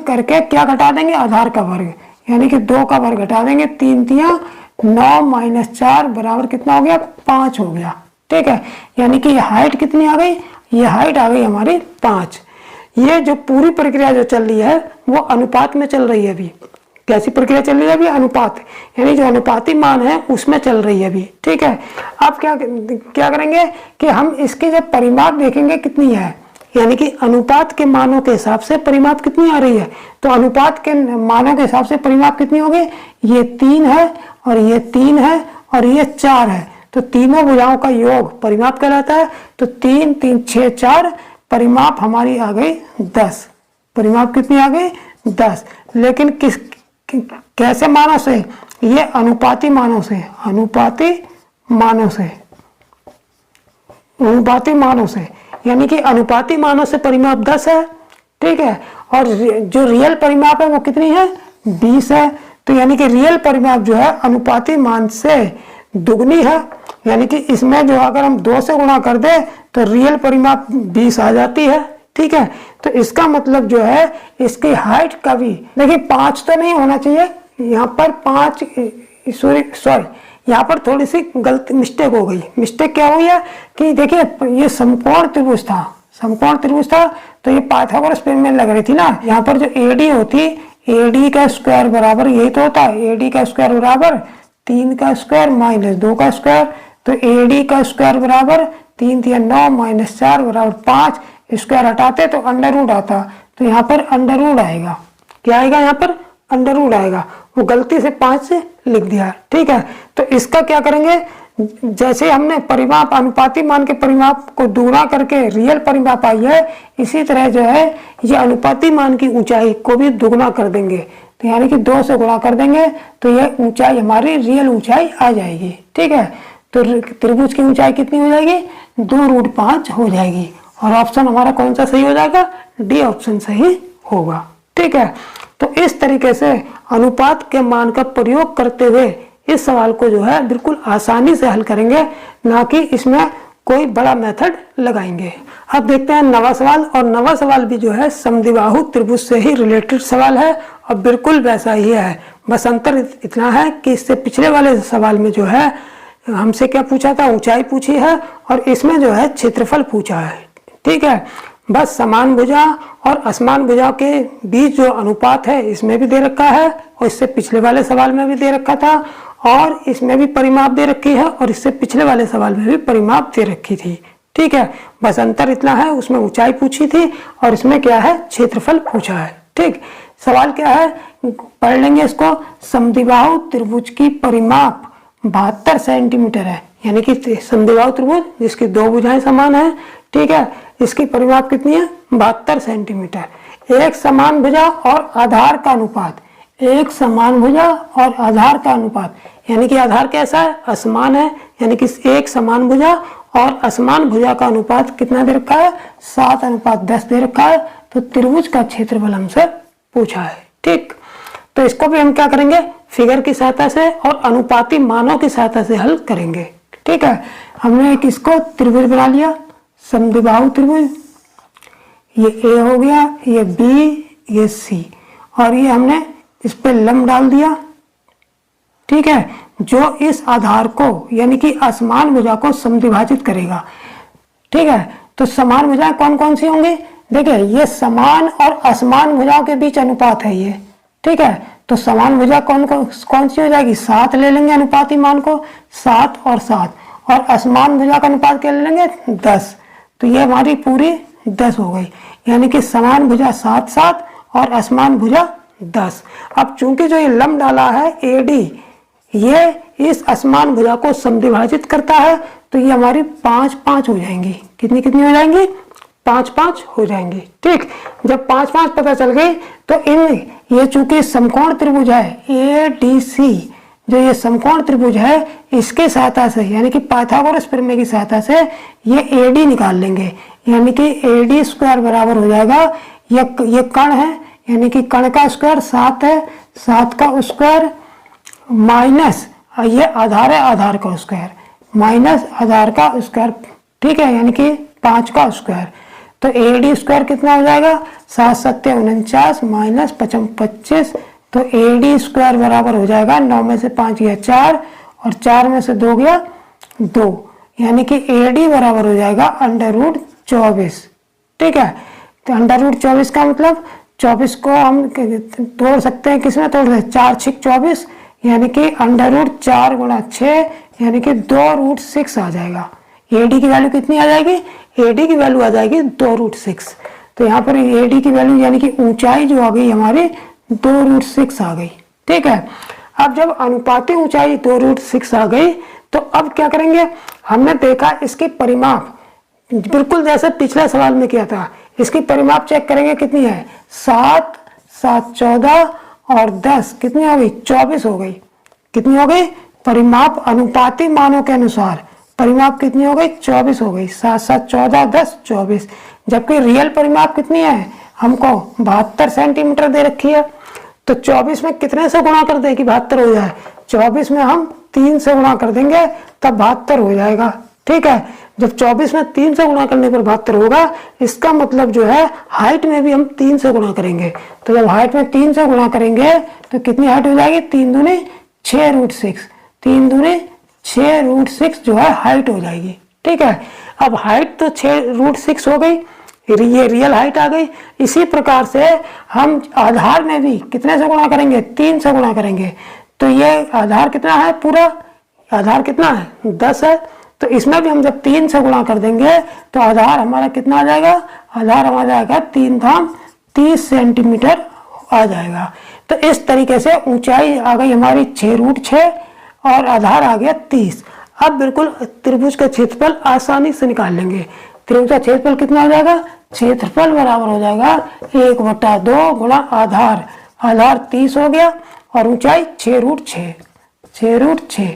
करके क्या घटा देंगे? आधार का वर्ग, यानी कि 2 का वर्ग घटा देंगे, 3 तिया 9 - 4 बराबर कितना हो गया? 5 हो गया। ठीक है, यानी कि ये हाइट कितनी आ गई? ये हाइट आ गई हमारी 5। ये जो पूरी प्रक्रिया जो चल रही है वो अनुपात में चल रही है अभी। कैसी प्रक्रिया चल रही है अभी? अनुपात, यानी जो अनुपाती मान है उसमें चल रही है अभी। ठीक है, अब क्या करेंगे कि हम इसकी जब परिमाप देखेंगे कितनी है, यानी कि अनुपात के मानों के हिसाब से परिमाप कितनी आ रही है, तो अनुपात के मानों के हिसाब से परिमाप कितनी होगी? ये 3 है और ये 3 है और ये 4 है, तो तीनों भुजाओं का योग परिमाप कहलाता है। तो 3 - 3 = 6 = 4, परिमाप हमारी आ गई 10। परिमाप कितनी आ गई? 10। लेकिन कैसे मानों से? ये अनुपाती मानों से, अनुपाती मानों से, यानी कि अनुपाती मानों से परिमाप 10 है। ठीक है, और जो रियल परिमाप है वो कितनी है? 20 है। तो यानी कि रियल परिमाप जो है अनुपाती मान से दुगनी है, यानी कि इसमें जो अगर हम 2 से गुणा कर दे तो रियल परिमाप 20 आ जाती है। ठीक है, तो इसका मतलब जो है इसकी हाइट का भी, देखिए 5 तो नहीं होना चाहिए यहाँ पर, 5 सॉरी यहाँ पर थोड़ी सी गलती मिस्टेक हो गई। मिस्टेक क्या हुई है कि देखिए ये समकोण त्रिभुज था, तो ये पाइथागोरस प्रमेय लग रही थी ना। यहाँ पर जो एडी होती, एडी का स्क्वायर बराबर यही तो होता है, एडी का स्क्वायर बराबर 3 का स्क्वायर - 2 का स्क्वायर, तो एडी का स्क्वायर बराबर 3 तिया 9 - 4 बराबर 5, स्क्वायर हटाते तो अंडर आता, तो यहाँ पर अंडर आएगा। क्या आएगा? यहाँ पर अंडर आएगा, वो गलती से 5 से लिख दिया। ठीक है, तो इसका क्या करेंगे? जैसे हमने परिमाप अनुपाती मान के परिमाप को दुगना करके रियल परिमाप आई है, इसी तरह जो है ये अनुपाती मान की ऊंचाई को भी दुगना कर देंगे, तो यानी कि 2 से गुणा कर देंगे तो ये ऊंचाई हमारी रियल ऊंचाई आ जाएगी। ठीक है, तो त्रिभुज की ऊंचाई कितनी हो जाएगी? 2√5 हो जाएगी, और ऑप्शन हमारा कौन सा सही हो जाएगा? डी ऑप्शन सही होगा। ठीक है, तो इस तरीके से अनुपात के मान का प्रयोग करते हुए इस सवाल को जो है बिल्कुल आसानी से हल करेंगे, ना कि इसमें कोई बड़ा मेथड लगाएंगे। अब देखते हैं नवा सवाल, और नवा सवाल भी जो है समद्विबाहु त्रिभुज से ही रिलेटेड सवाल है और बिल्कुल वैसा ही है। बस अंतर इतना है कि इससे पिछले वाले सवाल में जो है हमसे क्या पूछा था, ऊंचाई पूछी है, और इसमें जो है क्षेत्रफल पूछा है। ठीक है, बस समान भुजा और असमान भुजा के बीच जो अनुपात है इसमें भी दे रखा है, और इससे पिछले वाले सवाल में भी दे रखा था, और इसमें भी परिमाप दे रखी है, और इससे पिछले वाले सवाल में भी परिमाप दे रखी थी। ठीक है, बस अंतर इतना है, उसमें ऊंचाई पूछी थी और इसमें क्या है, क्षेत्रफल पूछा है। ठीक, सवाल क्या है पढ़ लेंगे इसको। समद्विबाहु त्रिभुज की परिमाप 72 सेंटीमीटर है, यानी कि समद्विबाहु त्रिभुज जिसकी दो भुजाएं समान है। ठीक है, इसकी परिमाप कितनी है, 72 सेंटीमीटर। एक समान भुजा और आधार का अनुपात, एक समान भुजा और आधार का अनुपात, यानी कि आधार कैसा है, असमान है, यानी कि एक समान भुजा और असमान भुजा का अनुपात कितना दे रखा है, 7:10 दे रखा है। तो त्रिभुज का क्षेत्रफल हमसे पूछा है। ठीक, तो इसको भी हम क्या करेंगे, फिगर की सहायता से और अनुपाती मानों की सहायता से हल करेंगे। ठीक है, हमने एक इसको त्रिभुज बना लिया, समद्विबाहु त्रिभुज, ये ए हो गया, ये बी, ये सी, और ये हमने इस पे लंब डाल दिया। ठीक है, जो इस आधार को यानी कि असमान भुजा को समद्विभाजित करेगा। ठीक है, तो समान भुजाएं कौन कौन सी होंगी, देखिए ये समान और असमान भुजाओं के बीच अनुपात है ये। ठीक है, तो समान भुजा कौन सी हो जाएगी, 7 ले लेंगे अनुपाती मान को, 7 और 7, और असमान भुजा का अनुपात क्या ले लेंगे, 10। तो ये हमारी पूरी 10 हो गई, यानी कि समान भुजा 7 7 और असमान भुजा 10। अब चूंकि जो ये लंब डाला है AD, ये इस असमान भुजा को समद्विभाजित करता है, तो ये हमारी 5 5 हो जाएंगी। कितनी कितनी हो जाएंगी, 5 5 हो जाएंगी। ठीक, जब 5 5 पता चल गई तो ये चूंकि समकोण त्रिभुज है ADC, जो ये समकोण त्रिभुज है इसके सहायता से यानी कि पाइथागोरस प्रमेय की सहायता से ये AD निकाल लेंगे, यानी कि AD² बराबर हो जाएगा, ये कण है यानी कि कण का स्क्वायर 7 है, 7 का स्क्वायर माइनस ये आधार है, आधार का स्क्वायर माइनस आधार का स्क्वायर। ठीक है, यानी कि 5 का स्क्वायर, तो AD² कितना हो जाएगा, 7 7 49 माइनस 25, तो AD² बराबर हो जाएगा 9 में से 5 गया 4 और 4 में से 2 गया 2, यानी कि AD बराबर हो जाएगा √24। ठीक है, तो √24 का मतलब 24 को हम तोड़ सकते हैं, किसमें तोड़ सकते हैं, 4 6 24, यानी कि √4 × 6 यानी कि 2√6 आ जाएगा। AD की वैल्यू कितनी आ जाएगी, AD की वैल्यू आ जाएगी 2√6। तो यहाँ पर AD की वैल्यू यानी कि ऊंचाई जो आ गई हमारी 2√6 आ गई। ठीक है, अब जब अनुपाती ऊंचाई 2√6 आ गई तो अब क्या करेंगे, हमने देखा इसकी परिमाप बिल्कुल जैसे पिछले सवाल में किया था, इसकी परिमाप चेक करेंगे कितनी है, 7 7 14 और 10 कितनी हो गई, 24 हो गई। कितनी हो गई, परिमाप अनुपाती मानों के अनुसार परिमाप कितनी हो गई, 24 हो गई। 7 7 14 10 24, जबकि रियल परिमाप कितनी है, हमको 72 सेंटीमीटर दे रखी है। तो 24 में कितने से गुणा कर दें कि 72 हो जाए, 24 में हम 3 से गुणा कर देंगे तब 72 हो जाएगा। ठीक है, जब 24 में 3 से गुणा करने पर 72 होगा, इसका मतलब जो है हाइट में भी हम 3 से गुणा करेंगे। तो जब हाइट में 3 से गुणा करेंगे तो कितनी हाइट हो जाएगी, 3 दूनी 6√6, 3 दूनी 6√6 जो है हाइट हो जाएगी। ठीक है, अब हाइट तो 6√6 हो गई, ये रियल हाइट आ गई। इसी प्रकार से हम आधार में भी कितने से गुणा करेंगे, 3 से गुणा करेंगे। तो ये आधार कितना है, पूरा आधार कितना है, 10 है। तो इसमें भी हम जब 3 से गुणा कर देंगे तो आधार हमारा कितना आ जाएगा, आधार हमारा जाएगा 3 धाम 30 सेंटीमीटर आ जाएगा। तो इस तरीके से ऊंचाई आ गई हमारी 6√6 और आधार आ गया 30। अब बिल्कुल त्रिभुज का क्षेत्रफल आसानी से निकाल लेंगे। त्रिभुज का क्षेत्रफल कितना हो जाएगा, क्षेत्रफल बराबर हो जाएगा 1/2 गुणा आधार, आधार 30 हो गया और ऊंचाई 6√6, 6√6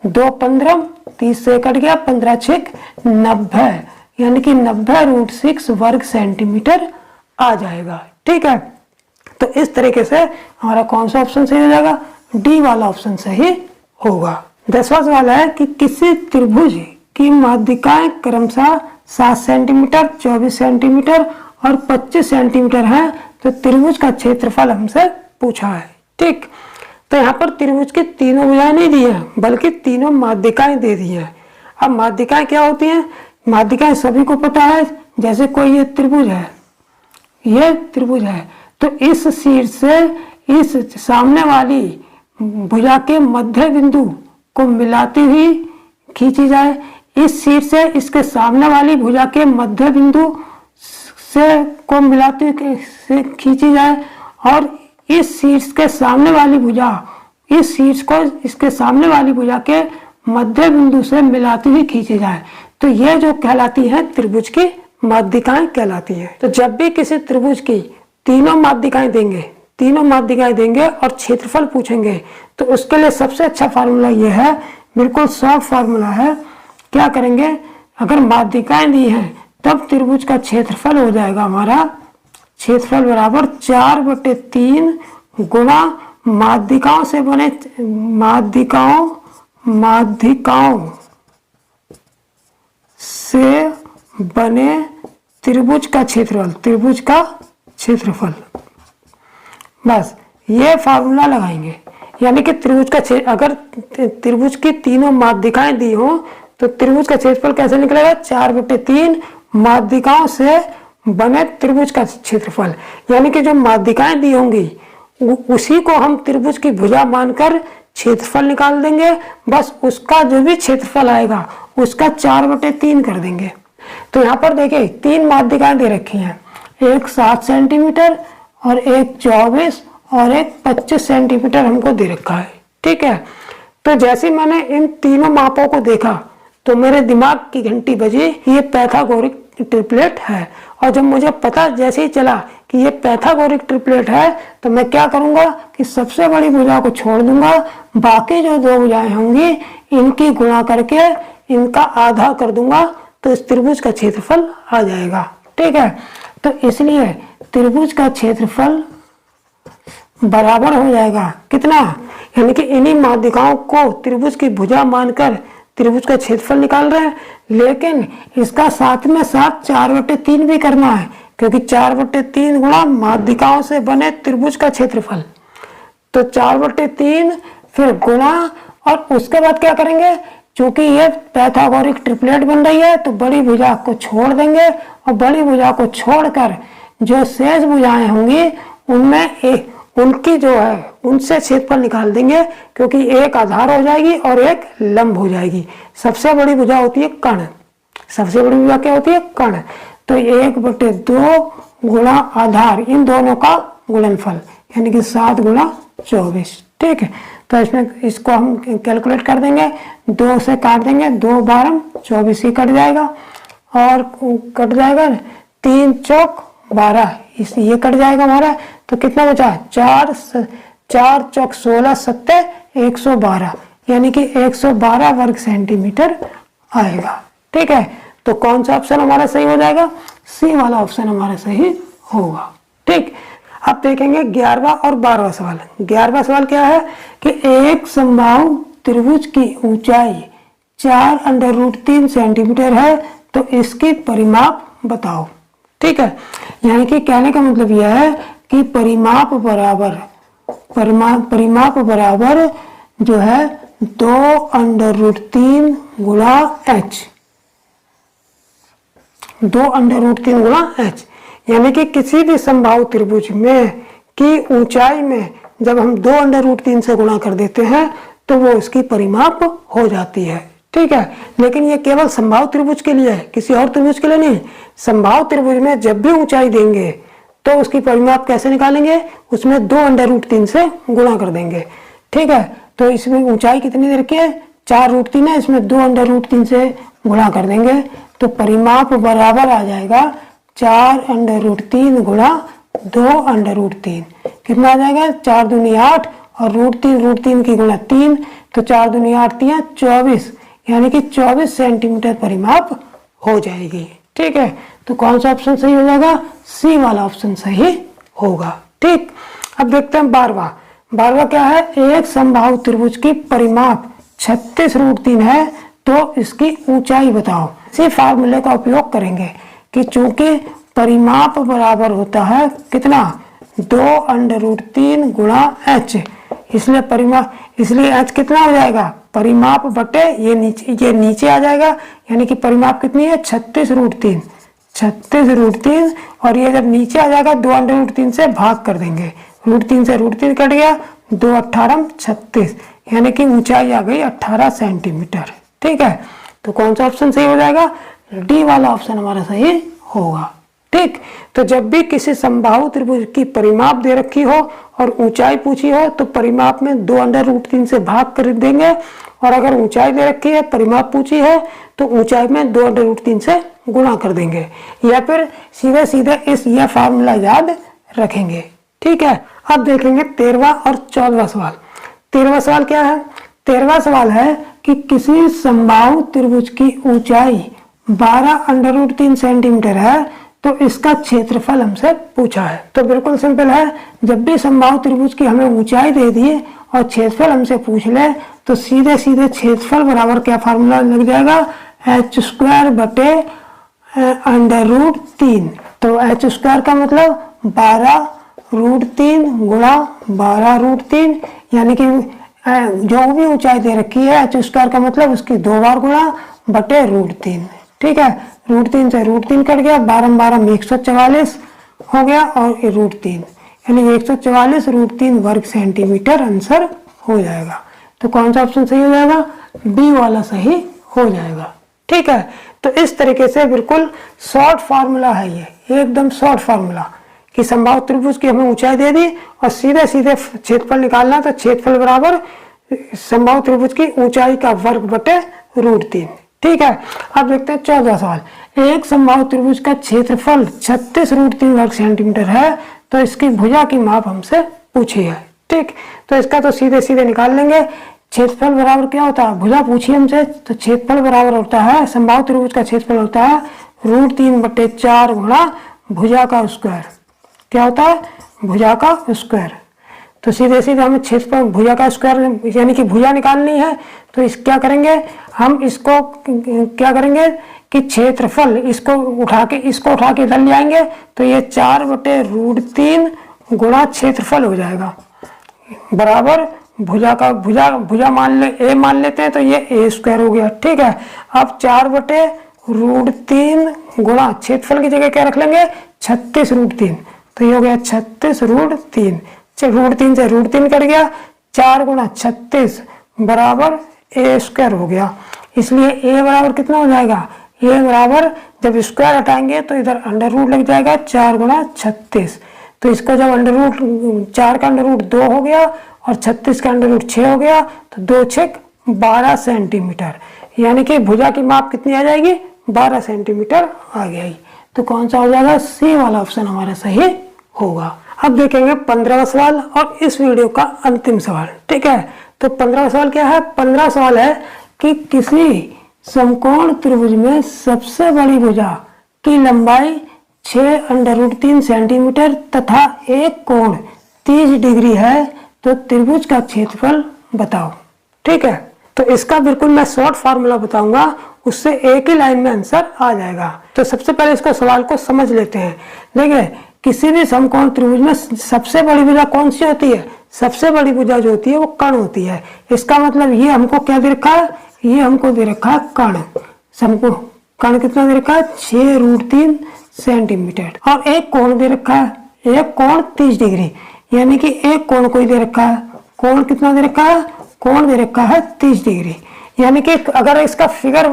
2 15, 30 से कट गया, 15 6 90, यानी कि 90√6 वर्ग सेंटीमीटर आ जाएगा। ठीक है, तो इस तरीके से हमारा कौन सा ऑप्शन सही हो जाएगा, डी वाला ऑप्शन सही होगा। 10वां सवाल है कि किसी त्रिभुज की माध्यिकाएं क्रमशः 7 सेंटीमीटर, 24 सेंटीमीटर और 25 सेंटीमीटर है। तो त्रिभुज का क्षेत्रफल हमसे पूछा है। ठीक, तो यहाँ पर त्रिभुज की तीनों भुजाएं नहीं दी है, बल्कि तीनों माध्यिकाएं दे दी हैं। अब माध्यिकाएं क्या होती हैं? माध्यिकाएं सभी को पता है। जैसे कोई ये त्रिभुज है, ये त्रिभुज है, तो इस शीर्ष से इस सामने वाली भुजा के मध्य बिंदु को मिलाती हुई खींची जाए। इस शीर्ष से इसके सामने वाली भुजा के मध्य बिंदु से को मिलाती हुई से खींची जाए और इस शीर्ष के सामने वाली भुजा इस शीर्ष को इसके सामने वाली भुजा के मध्य बिंदु से मिलाती हुई खींची जाए। तो ये जो कहलाती है त्रिभुज की माध्यिकाएं कहलाती है। तो जब भी किसी त्रिभुज की तीनों माध्यिकाएं देंगे और क्षेत्रफल पूछेंगे, तो उसके लिए सबसे अच्छा फार्मूला ये है, बिल्कुल सॉफ्ट फार्मूला है। क्या करेंगे? अगर माध्यिकाएं दी हैं तब त्रिभुज का क्षेत्रफल हो जाएगा हमारा, क्षेत्रफल बराबर 4/3 गुणा माध्यिकाओं से बने त्रिभुज का क्षेत्रफल। बस ये फार्मूला लगाएंगे। यानी कि अगर त्रिभुज की तीनों माध्यिकाएं दी हो तो त्रिभुज का क्षेत्रफल कैसे निकलेगा? 4/3 माध्यिकाओं से बने त्रिभुज का क्षेत्रफल। यानी कि जो माध्यिकाएं दी होंगी उसी को हम त्रिभुज की भुजा मानकर क्षेत्रफल निकाल देंगे। बस उसका जो भी क्षेत्रफल आएगा उसका 4/3 कर देंगे। तो यहाँ पर देखिए 3 माध्यिकाएं दे रखी हैं, एक 7 सेंटीमीटर और एक 24 और एक 25 सेंटीमीटर हमको दे रखा है। ठीक है, तो जैसे मैंने इन तीनों मापों को देखा तो मेरे दिमाग की घंटी बजी, ये पैथागोरिक ट्रिपलेट है। और जब मुझे पता जैसे ही चला कि ये पैथागोरिक ट्रिपलेट है, तो मैं क्या करूंगा कि सबसे बड़ी भुजा को छोड़ दूंगा, बाकी जो 2 भुजाएं होंगी इनकी गुणा करके इनका आधा कर दूंगा, तो इस त्रिभुज का क्षेत्रफल आ जाएगा। ठीक है, तो इसलिए त्रिभुज का क्षेत्रफल बराबर हो जाएगा कितना? यानी कि इन्हीं माध्यिकाओं को त्रिभुज की भुजा मानकर त्रिभुज का क्षेत्रफल निकाल रहे हैं, लेकिन इसका साथ में साथ 4/3 भी करना है, क्योंकि 4/3 गुणा माध्यिकाओं से बने त्रिभुज का क्षेत्रफल। तो 4/3 फिर गुणा, और उसके बाद क्या करेंगे? चूंकि ये पैथागोरिक ट्रिपलेट बन रही है तो बड़ी भुजा को छोड़ देंगे और बड़ी भुजा को छोड़कर जो शेष भुजाएं होंगी उनमें उनकी जो है उनसे क्षेत्रफल निकाल देंगे, क्योंकि एक आधार हो जाएगी और एक लंब हो जाएगी। सबसे बड़ी भुजा होती है कर्ण। सबसे बड़ी भुजा क्या होती है? कर्ण। तो 1/2 गुणा आधार, इन दोनों का गुणनफल, यानी कि 7 गुणा 24। ठीक है, तो इसमें इसको हम कैलकुलेट कर देंगे, 2 से काट देंगे, 2 12 24 ही कट जाएगा और कट जाएगा 3 चौक 12, ये कट जाएगा हमारा। तो कितना बचा? 4 चौक 16 7 112, यानी कि 112 वर्ग सेंटीमीटर आएगा। ठीक है, तो कौन सा ऑप्शन हमारा सही हो जाएगा? सी वाला ऑप्शन हमारा सही होगा। ठीक, अब देखेंगे 11वां और 12वां सवाल। 11वां सवाल क्या है कि एक समबाहु त्रिभुज की ऊंचाई 4√3 सेंटीमीटर है, तो इसकी परिमाप बताओ। ठीक है, यानी कि कहने का मतलब यह है कि परिमाप बराबर जो है 2√3 गुणा h, 2√3 गुणा h। यानी कि किसी भी समबाहु त्रिभुज में की ऊंचाई में जब हम 2√3 से गुणा कर देते हैं तो वो इसकी परिमाप हो जाती है। ठीक है, लेकिन ये केवल समबाहु त्रिभुज के लिए है, किसी और त्रिभुज के लिए नहीं। समबाहु त्रिभुज में जब भी ऊंचाई देंगे तो उसकी परिमाप कैसे निकालेंगे? उसमें 2√3 से गुणा कर देंगे। ठीक है, तो इसमें ऊंचाई कितनी दे रखी है? 4√3 है, इसमें 2√3 से गुणा कर देंगे तो परिमाप बराबर आ जाएगा 4√3 गुणा 2√3। कितना आ जाएगा? 4 दूनी 8 और √3 की गुणा 3, तो 4 दूनी 8 3 24, यानी कि 24 सेंटीमीटर परिमाप हो जाएगी। ठीक है, तो कौन सा ऑप्शन सही हो जाएगा? सी वाला ऑप्शन सही होगा। ठीक, अब देखते हैं 12वां क्या है? एक समबाहु त्रिभुज की परिमाप 36√3 है, तो तो इसकी ऊंचाई बताओ। इसी फार्मूले का उपयोग करेंगे कि चूंकि परिमाप बराबर होता है कितना, 2√3 गुणा h, इसलिए परिमाप, इसलिए h कितना हो जाएगा, परिमाप बटे ये नीचे आ जाएगा, यानी कि परिमाप कितनी है 36√3, 36√3, और ये जब नीचे आ जाएगा 2√3 से भाग कर देंगे, √3 से √3 कट गया, 2 18 36, यानी कि ऊंचाई आ गई 18 सेंटीमीटर। ठीक है, तो कौन सा ऑप्शन सही हो जाएगा, डी वाला ऑप्शन हमारा सही होगा। ठीक, तो जब भी किसी समबाहु त्रिभुज की परिमाप दे रखी हो और ऊंचाई पूछी हो तो परिमाप में 2√3 से भाग कर देंगे, और अगर ऊंचाई दे रखी है, परिमाप पूछी है, तो ऊंचाई में 2√3 से गुणा कर देंगे, या फिर सीधे सीधे यह फार्मूला याद रखेंगे। ठीक है, अब देखेंगे 13वां और 14वां सवाल। 13वां सवाल क्या है, 13वां सवाल है कि किसी समबाहु त्रिभुज की ऊंचाई 12√3 सेंटीमीटर है तो इसका क्षेत्रफल हमसे पूछा है। तो बिल्कुल सिंपल है, जब भी समबाहु त्रिभुज की हमें ऊंचाई दे दी और क्षेत्रफल हमसे पूछ ले तो सीधे सीधे क्षेत्रफल बराबर क्या फार्मूला लग जाएगा, h² बटे √3। तो h² का मतलब 12√3 गुणा 12√3, यानी कि जो भी ऊंचाई दे रखी है h² का मतलब उसकी 2 बार गुणा बटे √3। ठीक है, √3 से √3 कट गया, 12 12 में 144 हो गया, और ये √3, यानी 144 √3 वर्ग सेंटीमीटर आंसर हो जाएगा। तो कौन सा ऑप्शन सही हो जाएगा, बी वाला सही हो जाएगा। ठीक है, तो इस तरीके से बिल्कुल शॉर्ट फार्मूला है ये, एकदम शॉर्ट फार्मूला कि समबाहु त्रिभुज की हमें ऊंचाई दे दी और सीधे सीधे क्षेत्रफल निकालना, तो क्षेत्रफल बराबर समबाहु त्रिभुज की ऊंचाई का वर्ग बटे √3। ठीक है, अब देखते हैं 14वां सवाल। एक समबाहु त्रिभुज का क्षेत्रफल 36√3 वर्ग सेंटीमीटर है तो इसकी भुजा की माप हमसे पूछी है। ठीक, तो इसका तो सीधे सीधे निकाल लेंगे, क्षेत्रफल बराबर क्या होता है, भुजा पूछी हमसे, तो क्षेत्रफल बराबर होता है, समबाहु त्रिभुज का क्षेत्रफल होता है √3/4 गुणा भुजा का स्क्वायर। क्या होता है, भुजा का स्क्वायर। तो सीधे सीधे हमें क्षेत्रफल भुजा का स्क्वायर यानी कि भुजा निकालनी है, तो इस क्या करेंगे हम, इसको क्या करेंगे कि क्षेत्रफल इसको उठा के इधर ले आएंगे, तो ये 4/√3 गुणा क्षेत्रफल हो जाएगा बराबर भुजा का भुजा मान ले ए मान लेते हैं, तो ये a² हो गया। ठीक है, अब 4/√3 गुणा क्षेत्रफल की जगह क्या रख लेंगे 36√3, तो ये हो गया 36√3, √3 से √3 कट गया, 4 गुणा 36 बराबर a² हो गया। इसलिए a बराबर कितना हो जाएगा, a बराबर जब स्क्वायर हटाएंगे तो इधर अंडर रूट लग जाएगा, 4 गुणा 36, तो इसको जब √4 का √2 हो गया और 36 का √6 हो गया, तो 2 6 12 सेंटीमीटर, यानी कि भुजा की माप कितनी आ जाएगी 12 सेंटीमीटर आ गई। तो कौन सा हो जाएगा, सी वाला ऑप्शन हमारा सही होगा। अब देखेंगे 15वां सवाल और इस वीडियो का अंतिम सवाल। ठीक है, तो 15वां सवाल क्या है, 15वां सवाल है कि किसी समकोण त्रिभुज में सबसे बड़ी भुजा की लंबाई 6√3 सेंटीमीटर तथा एक कोण 30 डिग्री है, तो त्रिभुज का क्षेत्रफल बताओ। ठीक है, तो इसका बिल्कुल मैं शॉर्ट फार्मूला बताऊंगा, उससे एक ही लाइन में आंसर आ जाएगा। तो सबसे पहले इसको सवाल को समझ लेते हैं। देखिए, किसी भी समकोण त्रिभुज में सबसे बड़ी भुजा कौन सी होती है, सबसे बड़ी भुजा जो होती है वो कर्ण होती है। इसका मतलब ये हमको क्या दे रखा है, ये हमको दे रखा है कर्ण। समकोण कर्ण कितना दे रखा है 6√3 सेंटीमीटर, और एक कोण दे रखा है, एक कोण 30 डिग्री, यानी कि एक कोण को दे रखा है, कोण कितना दे रखा है, कोण दे रखा है 30 डिग्री। यानी कि अगर इसका फिगर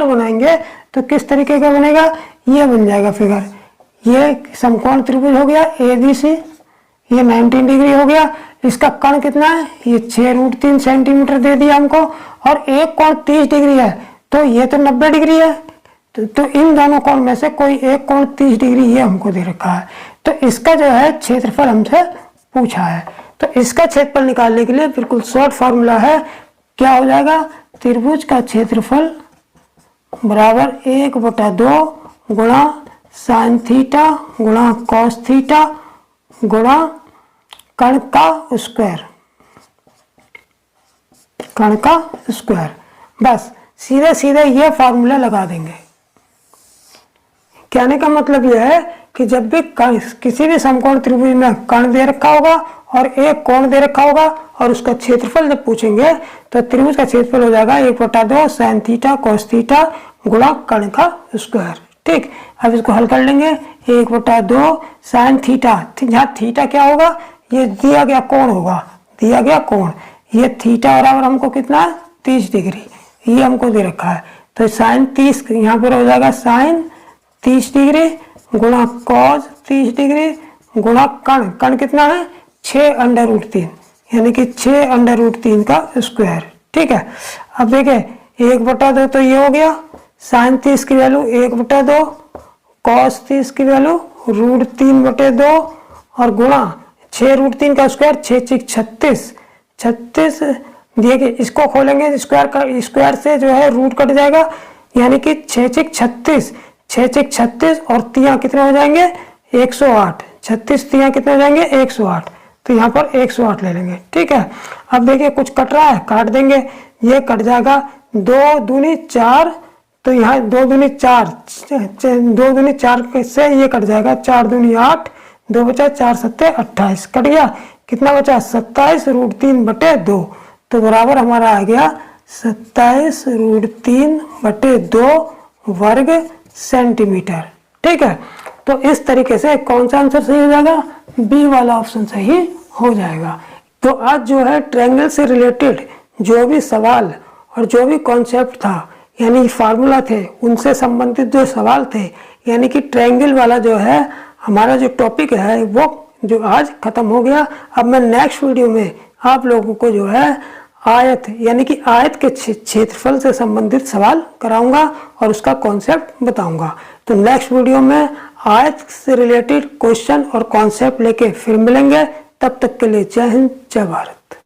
बनाएंगे तो किस तरीके का बनेगा, ये बन जाएगा फिगर। ये समकोण त्रिभुज हो गया ABC, ये 19 डिग्री हो गया। इसका कर्ण कितना है, ये 6√3 सेंटीमीटर दे दिया हमको, और एक कोण 30 डिग्री है, तो ये तो 90 डिग्री है। तो इन दोनों कोण में से कोई एक कोण 30 डिग्री ये हमको दे रखा है। तो इसका जो है क्षेत्रफल हमसे पूछा है, तो इसका क्षेत्रफल निकालने के लिए बिल्कुल शॉर्ट फार्मूला है, क्या हो जाएगा, त्रिभुज का क्षेत्रफल बराबर 1/2 गुणा साइन थीटा गुणा कॉस थीटा गुणा कर्ण का स्क्वायर, बस सीधे सीधे ये फार्मूला लगा देंगे। कहने का मतलब यह है कि जब भी किसी भी समकोण त्रिभुज में कर्ण दे रखा होगा और एक कोण दे रखा होगा और उसका क्षेत्रफल जब पूछेंगे तो त्रिभुज का क्षेत्रफल हो जाएगा 1/2 sin थीटा cos थीटा गुणा कर्ण का स्क्वायर। ठीक, अब इसको हल कर लेंगे। 1/2 sin थीटा, यहाँ थीटा क्या होगा, ये दिया गया कोण होगा, दिया गया कोण, ये थीटा बराबर हमको कितना 30 डिग्री, ये हमको दे रखा है। तो साइन 30 यहाँ पर हो जाएगा साइन 30 डिग्री गुणा कॉस 30 डिग्री गुणा कर्ण, कर्ण कितना है 6√3, यानी कि 6√3 का स्क्वायर। ठीक है, अब देखिए 1/2 तो ये हो गया, साइन 30 की वैल्यू 1/2, कॉस 30 की वैल्यू √3/2 और गुणा 6√3 का स्क्वायर 6×6 36 दिए कि इसको खोलेंगे स्क्वायर का, स्क्वायर से जो है रूट कट जाएगा, यानी कि 6×36 6×36 और 3 कितने हो जाएंगे 108, 36 3 कितने हो जाएंगे 108, तो यहाँ पर 108 ले लेंगे। ठीक है, अब देखिए कुछ कट रहा है, काट देंगे, ये कट जाएगा 2 दूनी 4, तो यहाँ 2 दूनी 4, 2 दूनी 4 से ये कट जाएगा, 4 दूनी 8, 2 बचा 4 7 28, कट गया, कितना बचा 27√3/2, तो बराबर हमारा आ गया 27√3/2 वर्ग सेंटीमीटर। ठीक है, तो इस तरीके से कौन सा आंसर सही हो जाएगा, बी वाला ऑप्शन सही हो जाएगा। तो आज जो है ट्रायंगल से रिलेटेड जो भी सवाल और जो भी कॉन्सेप्ट था, यानी फार्मूला थे, उनसे संबंधित जो सवाल थे, यानी कि ट्रायंगल वाला जो है हमारा जो टॉपिक है वो जो आज खत्म हो गया। अब मैं नेक्स्ट वीडियो में आप लोगों को जो है आयत, यानी कि आयत के क्षेत्रफल से संबंधित सवाल कराऊंगा और उसका कॉन्सेप्ट बताऊंगा। तो नेक्स्ट वीडियो में आयत से रिलेटेड क्वेश्चन और कॉन्सेप्ट लेके फिर मिलेंगे। तब तक के लिए जय हिंद, जय भारत।